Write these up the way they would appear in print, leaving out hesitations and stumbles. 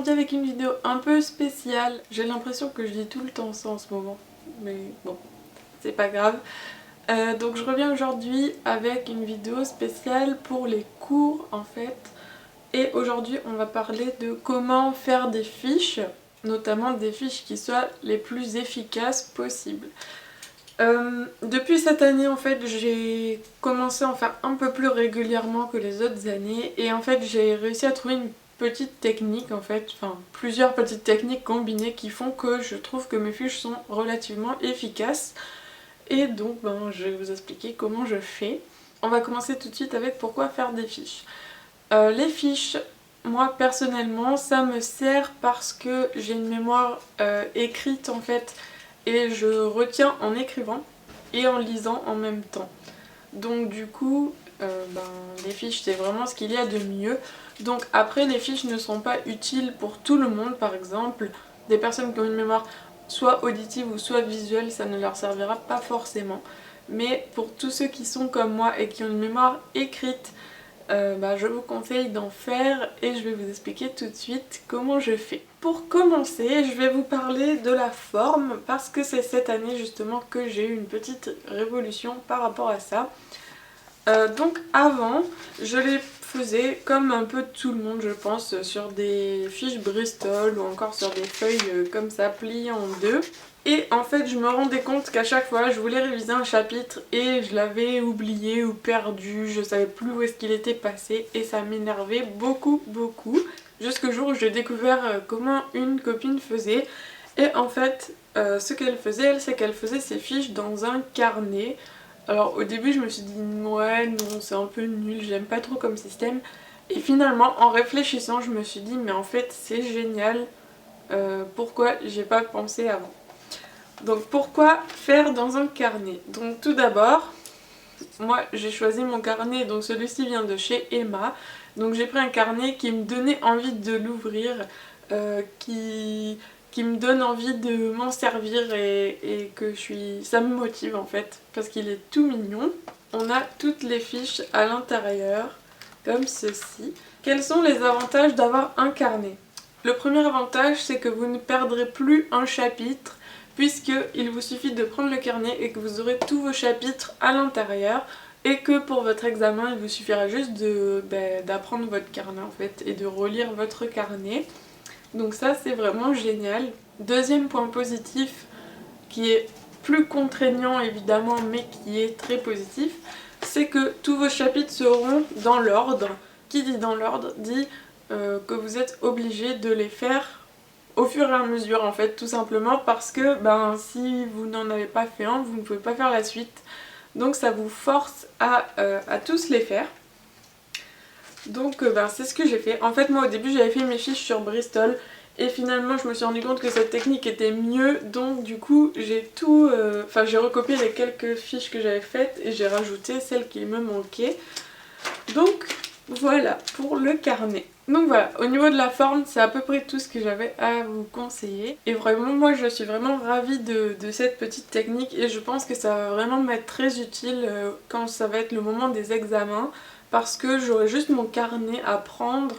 aujourd'hui avec une vidéo un peu spéciale. J'ai l'impression que je dis tout le temps ça en ce moment, mais bon, c'est pas grave. Donc je reviens aujourd'hui avec une vidéo spéciale pour les cours en fait. Et aujourd'hui on va parler de comment faire des fiches, notamment des fiches qui soient les plus efficaces possibles. Depuis cette année en fait j'ai commencé à en faire un peu plus régulièrement que les autres années et en fait j'ai réussi à trouver une petite technique en fait, enfin plusieurs petites techniques combinées qui font que je trouve que mes fiches sont relativement efficaces et donc je vais vous expliquer comment je fais. On va commencer tout de suite avec pourquoi faire des fiches. Les fiches, moi personnellement ça me sert parce que j'ai une mémoire écrite en fait et je retiens en écrivant et en lisant en même temps. Donc du coup, les fiches c'est vraiment ce qu'il y a de mieux. Donc après les fiches ne sont pas utiles pour tout le monde, par exemple des personnes qui ont une mémoire soit auditive ou soit visuelle, ça ne leur servira pas forcément. Mais pour tous ceux qui sont comme moi et qui ont une mémoire écrite, je vous conseille d'en faire et je vais vous expliquer tout de suite comment je fais. Pour commencer, je vais vous parler de la forme parce que c'est cette année justement que j'ai eu une petite révolution par rapport à ça. Donc avant, je les faisais comme un peu tout le monde je pense, sur des fiches Bristol ou encore sur des feuilles comme ça pliées en deux. Et en fait je me rendais compte qu'à chaque fois je voulais réviser un chapitre et je l'avais oublié ou perdu, je savais plus où est-ce qu'il était passé et ça m'énervait beaucoup. Jusqu'au jour où j'ai découvert comment une copine faisait. Et en fait ce qu'elle faisait, elle, c'est qu'elle faisait ses fiches dans un carnet. Alors au début je me suis dit ouais non c'est un peu nul, j'aime pas trop comme système. Et finalement en réfléchissant je me suis dit mais en fait c'est génial, pourquoi j'ai pas pensé avant. Donc pourquoi faire dans un carnet? Donc tout d'abord, moi j'ai choisi mon carnet, donc celui-ci vient de chez Emma. Donc j'ai pris un carnet qui me donnait envie de l'ouvrir, qui me donne envie de m'en servir et que ça me motive en fait, parce qu'il est tout mignon. On a toutes les fiches à l'intérieur, comme ceci. Quels sont les avantages d'avoir un carnet? Le premier avantage, c'est que vous ne perdrez plus un chapitre puisqu'il vous suffit de prendre le carnet et que vous aurez tous vos chapitres à l'intérieur et que pour votre examen, il vous suffira juste d'apprendre votre carnet en fait et de relire votre carnet. Donc ça, c'est vraiment génial. Deuxième point positif, qui est plus contraignant évidemment, mais qui est très positif, c'est que tous vos chapitres seront dans l'ordre. Qui dit dans l'ordre dit que vous êtes obligé de les faire au fur et à mesure en fait, tout simplement parce que si vous n'en avez pas fait un, vous ne pouvez pas faire la suite. Donc ça vous force à tous les faire. Donc c'est ce que j'ai fait. En fait moi au début j'avais fait mes fiches sur Bristol et finalement je me suis rendu compte que cette technique était mieux, donc du coup j'ai j'ai recopié les quelques fiches que j'avais faites et j'ai rajouté celles qui me manquaient. Donc voilà pour le carnet. Donc voilà, au niveau de la forme, c'est à peu près tout ce que j'avais à vous conseiller. Et vraiment, moi je suis vraiment ravie de cette petite technique et je pense que ça va vraiment m'être très utile quand ça va être le moment des examens parce que j'aurai juste mon carnet à prendre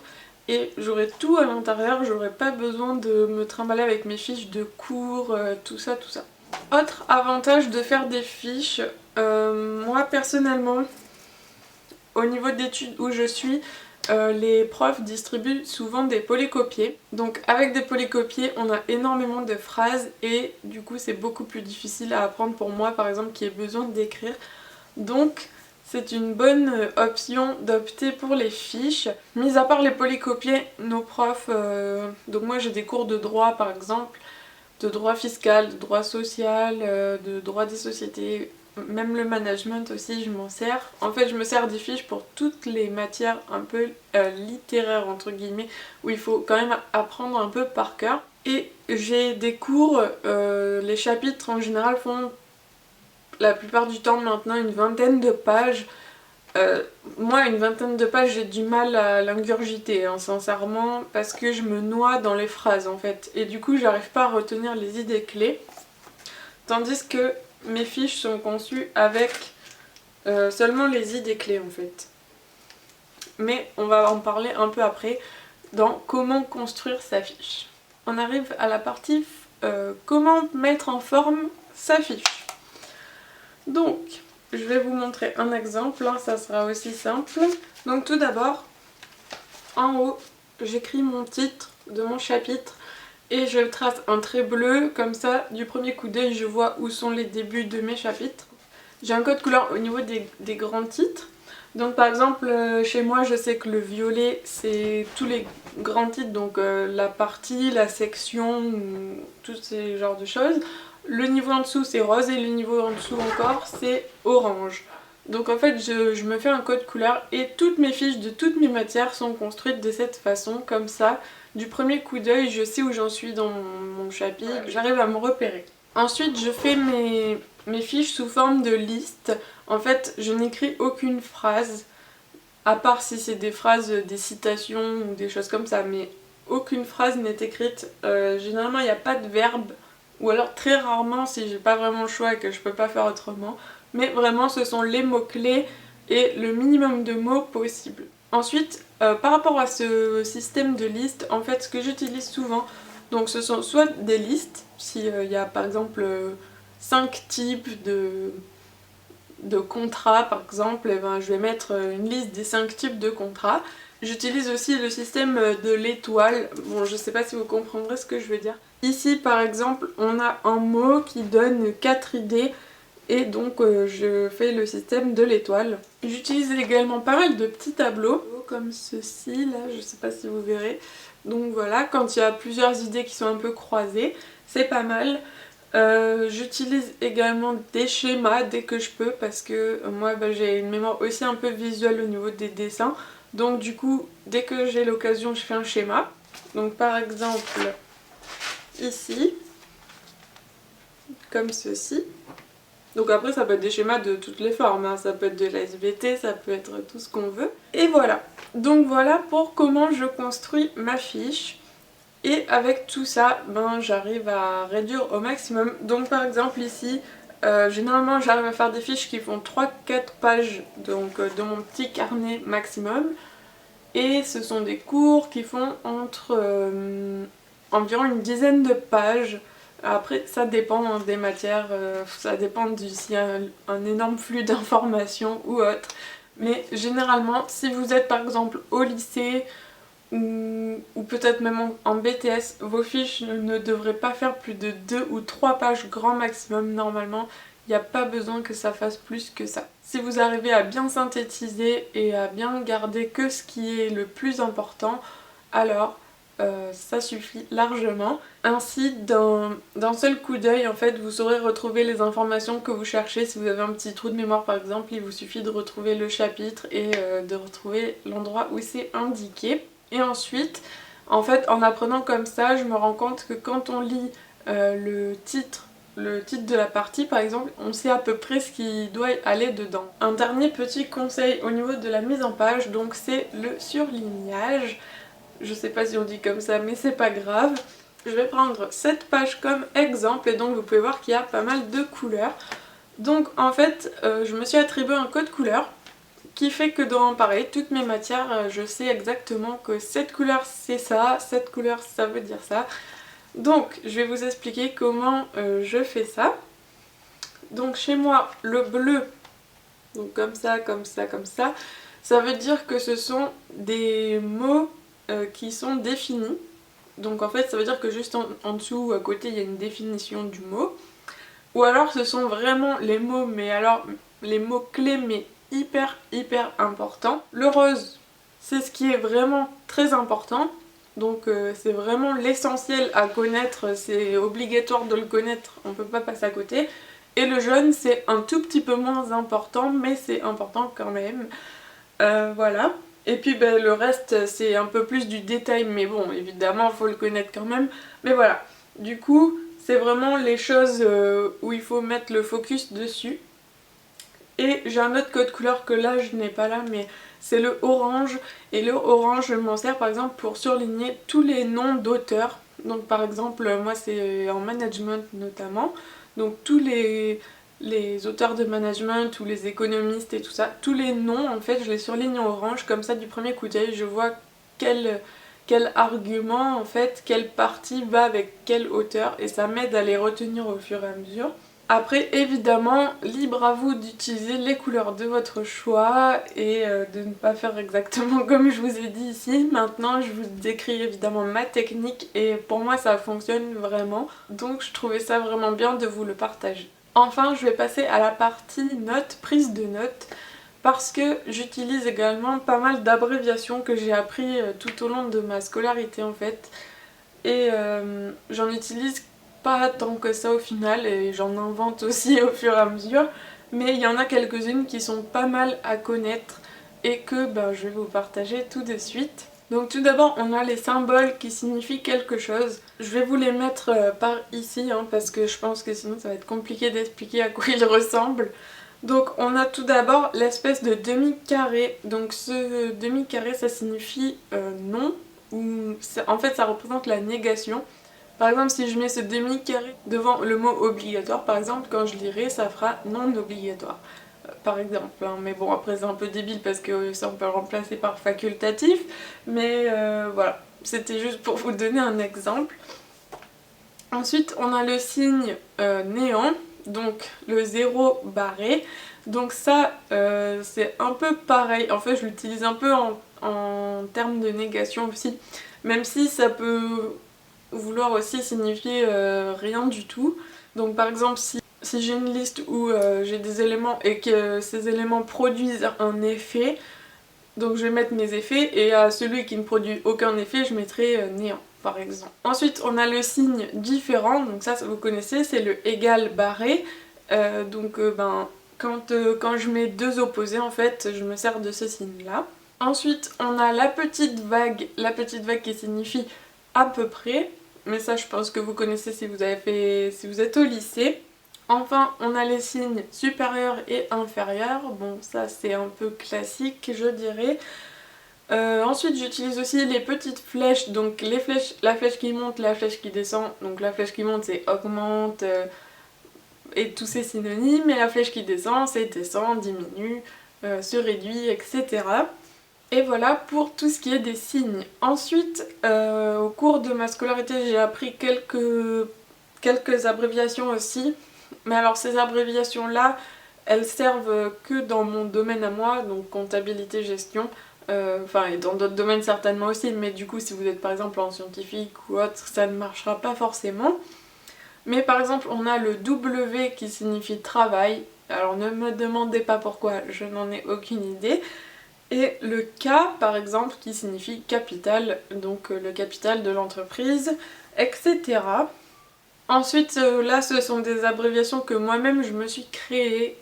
et j'aurai tout à l'intérieur, j'aurai pas besoin de me trimballer avec mes fiches de cours, tout ça. Autre avantage de faire des fiches, moi personnellement, au niveau d'études où je suis, les profs distribuent souvent des polycopiés. Donc avec des polycopiés, on a énormément de phrases et du coup c'est beaucoup plus difficile à apprendre pour moi par exemple qui ai besoin d'écrire. Donc c'est une bonne option d'opter pour les fiches. Mis à part les polycopiés, nos profs, donc moi j'ai des cours de droit par exemple, de droit fiscal, de droit social, de droit des sociétés, même le management aussi je m'en sers. En fait je me sers des fiches pour toutes les matières un peu littéraires entre guillemets où il faut quand même apprendre un peu par cœur. Et j'ai des cours, les chapitres en général font la plupart du temps maintenant une vingtaine de pages. Moi une vingtaine de pages j'ai du mal à l'ingurgiter sincèrement parce que je me noie dans les phrases en fait et du coup j'arrive pas à retenir les idées clés, tandis que mes fiches sont conçues avec seulement les idées clés en fait. Mais on va en parler un peu après. dans comment construire sa fiche. On arrive à la partie comment mettre en forme sa fiche. Donc, je vais vous montrer un exemple, hein, ça sera aussi simple. Donc tout d'abord, en haut, j'écris mon titre de mon chapitre et je trace un trait bleu, comme ça, du premier coup d'œil, je vois où sont les débuts de mes chapitres. J'ai un code couleur au niveau des grands titres. Donc par exemple, chez moi, je sais que le violet, c'est tous les grands titres, donc la partie, la section, tous ces genres de choses. Le niveau en dessous, c'est rose et le niveau en dessous encore, c'est orange. Donc en fait, je me fais un code couleur et toutes mes fiches de toutes mes matières sont construites de cette façon, comme ça. Du premier coup d'œil, je sais où j'en suis dans mon chapitre, j'arrive à me repérer. Ensuite, je fais mes fiches sous forme de liste. En fait, je n'écris aucune phrase, à part si c'est des phrases, des citations ou des choses comme ça, mais aucune phrase n'est écrite. Généralement, il n'y a pas de verbe, ou alors très rarement si j'ai pas vraiment le choix et que je peux pas faire autrement. Mais vraiment, ce sont les mots-clés et le minimum de mots possible. Ensuite, par rapport à ce système de liste, en fait, ce que j'utilise souvent, donc ce sont soit des listes, s'il y a par exemple 5 types de contrats par exemple, et ben, je vais mettre une liste des 5 types de contrats. J'utilise aussi le système de l'étoile, bon je sais pas si vous comprendrez ce que je veux dire. Ici par exemple on a un mot qui donne 4 idées et donc je fais le système de l'étoile. J'utilise également pas mal de petits tableaux comme ceci là, je sais pas si vous verrez. Donc voilà, quand il y a plusieurs idées qui sont un peu croisées, c'est pas mal. J'utilise également des schémas dès que je peux parce que moi j'ai une mémoire aussi un peu visuelle au niveau des dessins. Donc du coup, dès que j'ai l'occasion, je fais un schéma. Donc par exemple, ici, comme ceci. Donc après ça peut être des schémas de toutes les formes, hein. Ça peut être de la SVT, ça peut être tout ce qu'on veut. Et voilà. Donc voilà pour comment je construis ma fiche. Et avec tout ça, ben, j'arrive à réduire au maximum. Donc par exemple ici, généralement j'arrive à faire des fiches qui font 3-4 pages donc, de mon petit carnet maximum. Et ce sont des cours qui font entre environ une dizaine de pages. Après ça dépend hein, des matières, ça dépend s'il y a un énorme flux d'informations ou autre. Mais généralement si vous êtes par exemple au lycée, ou peut-être même en BTS, vos fiches ne devraient pas faire plus de 2 ou 3 pages grand maximum normalement. Il n'y a pas besoin que ça fasse plus que ça. Si vous arrivez à bien synthétiser et à bien garder que ce qui est le plus important, alors ça suffit largement. Ainsi, d'un seul coup d'œil, en fait, vous saurez retrouver les informations que vous cherchez. Si vous avez un petit trou de mémoire par exemple, il vous suffit de retrouver le chapitre et de retrouver l'endroit où c'est indiqué. Et ensuite, en fait, en apprenant comme ça, je me rends compte que quand on lit le titre de la partie par exemple, on sait à peu près ce qui doit aller dedans. Un dernier petit conseil au niveau de la mise en page, donc c'est le surlignage. Je sais pas si on dit comme ça, mais c'est pas grave. Je vais prendre cette page comme exemple et donc vous pouvez voir qu'il y a pas mal de couleurs. Donc en fait, je me suis attribué un code couleur qui fait que dans, pareil, toutes mes matières, je sais exactement que cette couleur c'est ça, cette couleur ça veut dire ça. Donc je vais vous expliquer comment je fais ça. Donc chez moi, le bleu, donc comme ça, comme ça, comme ça veut dire que ce sont des mots qui sont définis. Donc en fait ça veut dire que juste en dessous ou à côté il y a une définition du mot. Ou alors ce sont vraiment les mots, mais alors les mots clés mais hyper importants. Le rose, c'est ce qui est vraiment très important. Donc c'est vraiment l'essentiel à connaître, c'est obligatoire de le connaître, on peut pas passer à côté. Et le jaune c'est un tout petit peu moins important, mais c'est important quand même. Voilà. Et puis ben, le reste c'est un peu plus du détail, mais bon évidemment il faut le connaître quand même. Mais voilà, du coup c'est vraiment les choses où il faut mettre le focus dessus. Et j'ai un autre code couleur que là je n'ai pas là, mais c'est le orange. Et le orange je m'en sers par exemple pour surligner tous les noms d'auteurs. Donc par exemple moi c'est en management notamment. Donc tous les auteurs de management ou les économistes et tout ça, tous les noms en fait je les surligne en orange, comme ça du premier coup d'œil je vois quel quel argument en fait, quelle partie va avec quel auteur et ça m'aide à les retenir au fur et à mesure. Après évidemment, libre à vous d'utiliser les couleurs de votre choix et de ne pas faire exactement comme je vous ai dit ici. Maintenant je vous décris évidemment ma technique et pour moi ça fonctionne vraiment. Donc je trouvais ça vraiment bien de vous le partager. Enfin je vais passer à la partie notes, prise de notes. Parce que j'utilise également pas mal d'abréviations que j'ai appris tout au long de ma scolarité en fait. Et j'en utilise pas tant que ça au final et j'en invente aussi au fur et à mesure. Mais il y en a quelques-unes qui sont pas mal à connaître et que je vais vous partager tout de suite. Donc tout d'abord on a les symboles qui signifient quelque chose. Je vais vous les mettre par ici parce que je pense que sinon ça va être compliqué d'expliquer à quoi ils ressemblent. Donc on a tout d'abord l'espèce de demi-carré. Donc ce demi-carré ça signifie non, ou en fait ça représente la négation. Par exemple si je mets ce demi-carré devant le mot obligatoire, par exemple quand je lirai ça fera non obligatoire. Par exemple, mais bon après c'est un peu débile parce que ça on peut le remplacer par facultatif. Mais voilà, c'était juste pour vous donner un exemple. Ensuite on a le signe néant. Donc le 0 barré, donc ça c'est un peu pareil, en fait je l'utilise un peu en termes de négation aussi, même si ça peut vouloir aussi signifier rien du tout. Donc par exemple si j'ai une liste où j'ai des éléments et que ces éléments produisent un effet, donc je vais mettre mes effets et à celui qui ne produit aucun effet je mettrai néant. Par exemple. Ensuite on a le signe différent, donc ça vous connaissez, c'est le égal barré. Quand je mets deux opposés en fait, je me sers de ce signe là. Ensuite on a la petite vague qui signifie à peu près, mais ça je pense que vous connaissez si vous êtes au lycée. Enfin on a les signes supérieurs et inférieurs, bon ça c'est un peu classique je dirais. Ensuite j'utilise aussi les petites flèches, donc les flèches, la flèche qui monte, la flèche qui descend. Donc la flèche qui monte c'est augmente et tous ces synonymes, et la flèche qui descend c'est descend, diminue, se réduit, etc. Et voilà pour tout ce qui est des signes. Ensuite au cours de ma scolarité j'ai appris quelques abréviations aussi, mais alors ces abréviations là elles servent que dans mon domaine à moi, donc comptabilité, gestion. Et dans d'autres domaines certainement aussi, mais du coup si vous êtes par exemple en scientifique ou autre, ça ne marchera pas forcément. Mais par exemple on a le W qui signifie travail, alors ne me demandez pas pourquoi, je n'en ai aucune idée. Et le K par exemple qui signifie capital, donc le capital de l'entreprise, etc. Ensuite là ce sont des abréviations que moi-même je me suis créées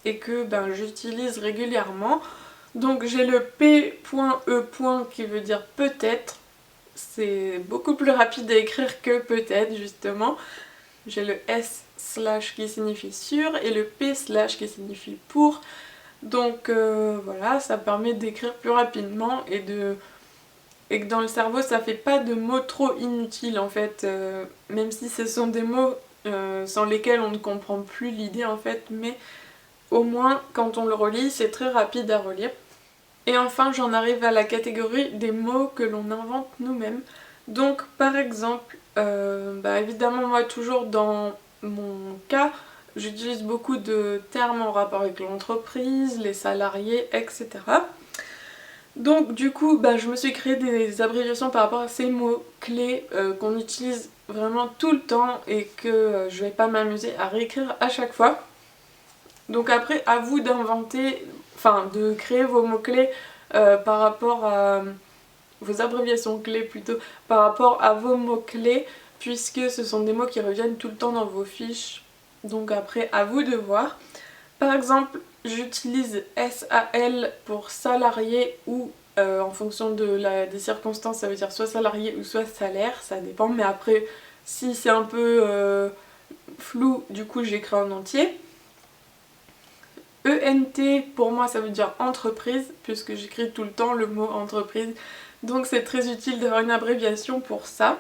et que j'utilise régulièrement. Donc j'ai le P.E. qui veut dire peut-être, c'est beaucoup plus rapide à écrire que peut-être justement. J'ai le S/ qui signifie sûr et le P/ qui signifie pour. Donc voilà, ça permet d'écrire plus rapidement et que dans le cerveau ça fait pas de mots trop inutiles en fait, même si ce sont des mots sans lesquels on ne comprend plus l'idée en fait, mais au moins quand on le relit c'est très rapide à relire. Et enfin j'en arrive à la catégorie des mots que l'on invente nous-mêmes. Donc par exemple, évidemment moi toujours dans mon cas, j'utilise beaucoup de termes en rapport avec l'entreprise, les salariés, etc. Donc du coup je me suis créé des abréviations par rapport à ces mots clés qu'on utilise vraiment tout le temps et que je vais pas m'amuser à réécrire à chaque fois. Donc après à vous d'inventer, de créer vos mots-clés par rapport à vos abréviations clés plutôt, par rapport à vos mots-clés, puisque ce sont des mots qui reviennent tout le temps dans vos fiches. Donc après à vous de voir. Par exemple j'utilise SAL pour salarié ou en fonction des circonstances ça veut dire soit salarié ou soit salaire, ça dépend, mais après si c'est un peu flou du coup j'écris en entier. ENT pour moi ça veut dire entreprise, puisque j'écris tout le temps le mot entreprise, donc c'est très utile d'avoir une abréviation pour ça.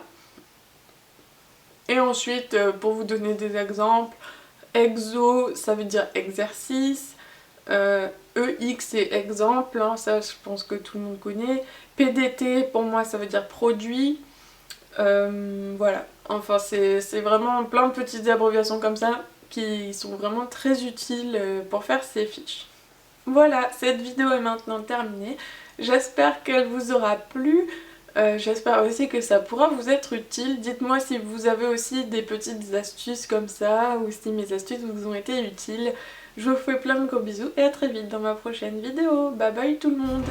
Et ensuite pour vous donner des exemples, EXO ça veut dire exercice, EX c'est exemple, hein, ça je pense que tout le monde connaît. PDT pour moi ça veut dire produit. Voilà, enfin c'est vraiment plein de petites abréviations comme ça qui sont vraiment très utiles pour faire ces fiches. Voilà, cette vidéo est maintenant terminée. J'espère qu'elle vous aura plu. J'espère aussi que ça pourra vous être utile. Dites-moi si vous avez aussi des petites astuces comme ça ou si mes astuces vous ont été utiles. Je vous fais plein de gros bisous et à très vite dans ma prochaine vidéo. Bye bye tout le monde!